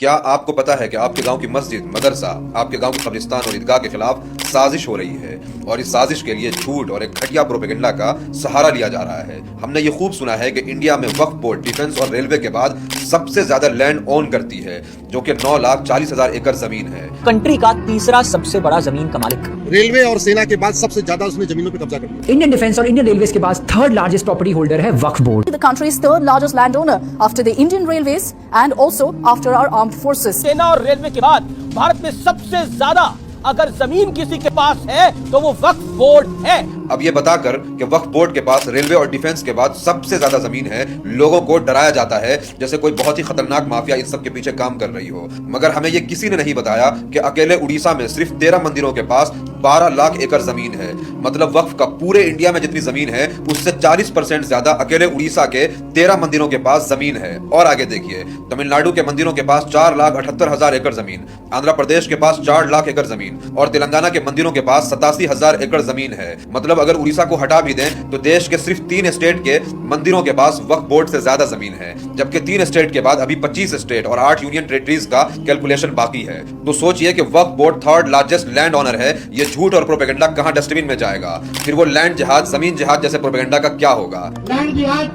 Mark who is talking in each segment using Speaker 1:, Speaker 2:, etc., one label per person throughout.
Speaker 1: क्या आपको पता है कि आपके गांव की मस्जिद, मदरसा, आपके गांव के कब्रिस्तान और ईदगाह के खिलाफ साजिश हो रही है और इस साजिश के लिए झूठ और एक घटिया प्रोपेगेंडा का सहारा लिया जा रहा है। हमने ये खूब सुना है कि इंडिया में वक्फ बोर्ड डिफेंस और रेलवे के बाद सबसे ज्यादा लैंड ओन करती है, जो कि 9,40,000 एकड़ जमीन है।
Speaker 2: कंट्री का तीसरा सबसे बड़ा जमीन का मालिक।
Speaker 3: रेलवे और सेना के बाद सबसे ज्यादा उसने जमीनों पे कब्जा कर लिया।
Speaker 4: इंडियन डिफेंस और इंडियन रेलवेज के पास थर्ड लार्जेस्ट प्रॉपर्टी होल्डर है वक्फ board.
Speaker 5: The country's third largest landowner after the Indian Railways and also after our armed forces.
Speaker 6: सेना और रेलवे के बाद भारत में सबसे ज्यादा अगर जमीन किसी के पास है तो वो वक्फ बोर्ड है।
Speaker 1: अब ये बताकर कि वक्फ बोर्ड के पास रेलवे और डिफेंस के बाद सबसे ज्यादा जमीन है, लोगों को डराया जाता है जैसे कोई बहुत ही खतरनाक माफिया इन सब के पीछे काम कर रही हो। मगर हमें ये किसी ने नहीं बताया कि अकेले उड़ीसा में सिर्फ 13 मंदिरों के पास 12 लाख एकड़ जमीन है। मतलब वक्फ का पूरे इंडिया में जितनी जमीन है उससे 40% ज्यादा अकेले उड़ीसा के 13 मंदिरों के पास जमीन है। और आगे देखिए, तमिलनाडु के मंदिरों के पास 4,78,000 एकड़ जमीन, आंध्र प्रदेश के पास 4 लाख एकड़ जमीन और तेलंगाना के मंदिरों के पास 87,000 एकड़ जमीन है। मतलब अगर उड़ीसा को हटा भी दें तो देश के सिर्फ 3 स्टेट के मंदिरों के पास वक्फ बोर्ड से ज्यादा जमीन है, जबकि 3 स्टेट के बाद अभी 25 स्टेट और 8 यूनियन टेरिटरीज का कैलकुलेशन बाकी है। तो सोचिए कि Waqf board third largest landowner है, ये झूठ और प्रोपेगेंडा कहां डस्टबिन में जाएगा? फिर वो लैंड जिहाद, जमीन जिहाद जैसे प्रोपेगेंडा का क्या होगा?
Speaker 7: लैंड जिहाद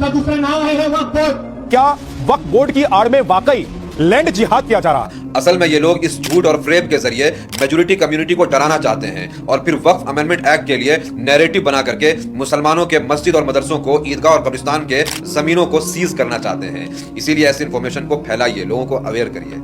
Speaker 7: का दूसरा नाम है वक्फ बोर्ड।
Speaker 8: क्या वक्फ बोर्ड की आड़ में वाकई लैंड जिहाद किया जा रहा है?
Speaker 1: असल में ये लोग इस झूठ और फ्रेब के जरिए मेजॉरिटी कम्युनिटी को डराना चाहते हैं और फिर वक्फ अमेंडमेंट एक्ट के लिए नैरेटिव बना करके मुसलमानों के मस्जिद और मदरसों को, ईदगाह और कब्रिस्तान के जमीनों को सीज करना चाहते हैं। इसीलिए ऐसी इंफॉर्मेशन को फैलाइए, लोगों को अवेयर करिए।